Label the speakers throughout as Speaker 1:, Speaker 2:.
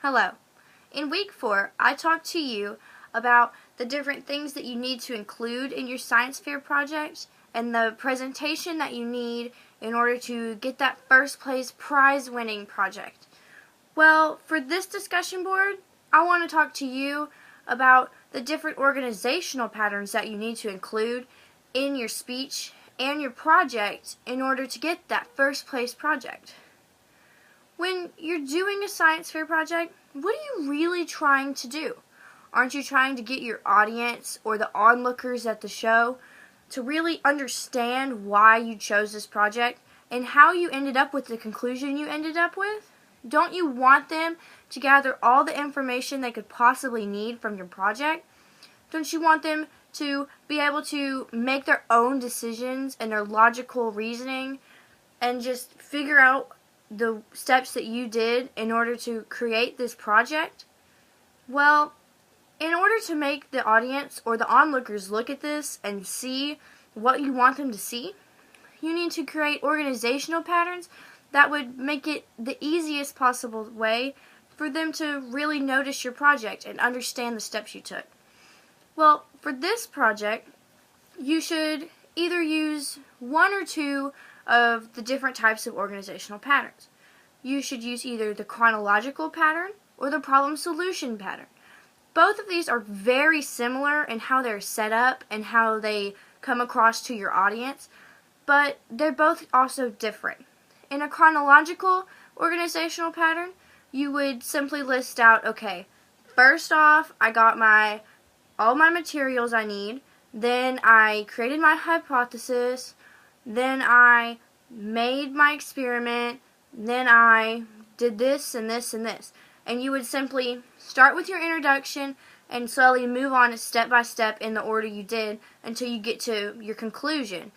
Speaker 1: Hello. In week 4, I talked to you about the different things that you need to include in your science fair project and the presentation that you need in order to get that first place prize winning project. Well, for this discussion board, I want to talk to you about the different organizational patterns that you need to include in your speech and your project in order to get that first place project. When you're doing a science fair project, what are you really trying to do? Aren't you trying to get your audience or the onlookers at the show to really understand why you chose this project and how you ended up with the conclusion you ended up with? Don't you want them to gather all the information they could possibly need from your project? Don't you want them to be able to make their own decisions and their logical reasoning and just figure out the steps that you did in order to create this project? Well, in order to make the audience or the onlookers look at this and see what you want them to see, you need to create organizational patterns that would make it the easiest possible way for them to really notice your project and understand the steps you took. Well, for this project, you should either use one or two of the different types of organizational patterns. You should use either the chronological pattern or the problem solution pattern. Both of these are very similar in how they're set up and how they come across to your audience, but they're both also different. In a chronological organizational pattern, you would simply list out, okay, first off, I got all my materials I need, then I created my hypothesis, then I made my experiment, then I did this and this and this. And you would simply start with your introduction and slowly move on step by step in the order you did until you get to your conclusion.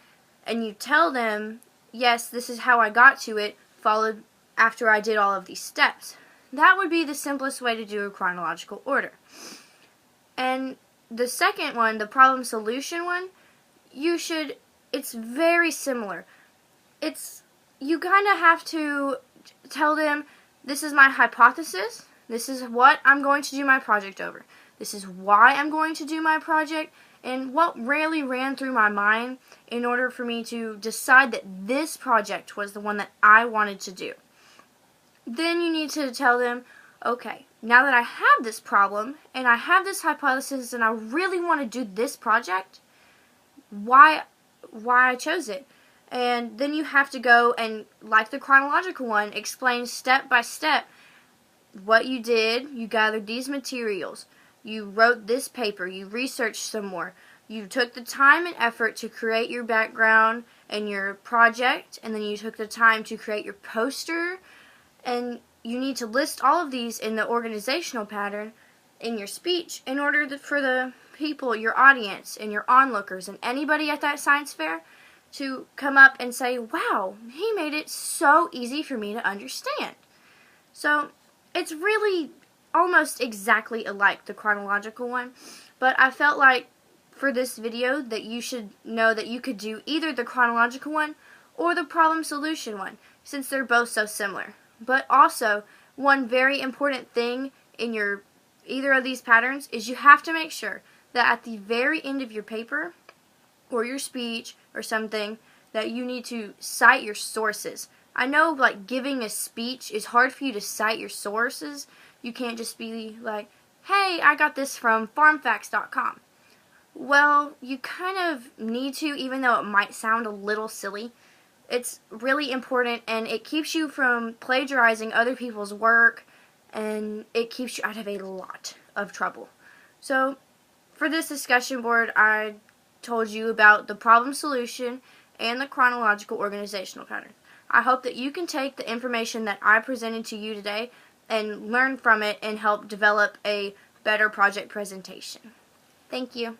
Speaker 1: And you tell them, yes, this is how I got to it, followed after I did all of these steps. That would be the simplest way to do a chronological order. And the second one, the problem solution one, it's very similar. You kind of have to tell them, this is my hypothesis, this is what I'm going to do my project over, this is why I'm going to do my project, and what really ran through my mind in order for me to decide that this project was the one that I wanted to do. Then you need to tell them, okay, now that I have this problem, and I have this hypothesis, and I really want to do this project, why I chose it. And then you have to go and, like the chronological one, explain step by step what you did. You gathered these materials, you wrote this paper, you researched some more, you took the time and effort to create your background and your project, and then you took the time to create your poster, and you need to list all of these in the organizational pattern in your speech in order for the people, your audience, and your onlookers, and anybody at that science fair to come up and say, wow, he made it so easy for me to understand. So it's really almost exactly alike the chronological one, but I felt like for this video that you should know that you could do either the chronological one or the problem solution one, since they're both so similar. But also, one very important thing in either of these patterns is you have to make sure that at the very end of your paper or your speech or something that you need to cite your sources. I know, like, giving a speech is hard for you to cite your sources. You can't just be like, hey, I got this from farmfacts.com. Well, you kind of need to, even though it might sound a little silly. It's really important, and it keeps you from plagiarizing other people's work, and it keeps you out of a lot of trouble. So, for this discussion board, I told you about the problem solution and the chronological organizational pattern. I hope that you can take the information that I presented to you today and learn from it and help develop a better project presentation. Thank you.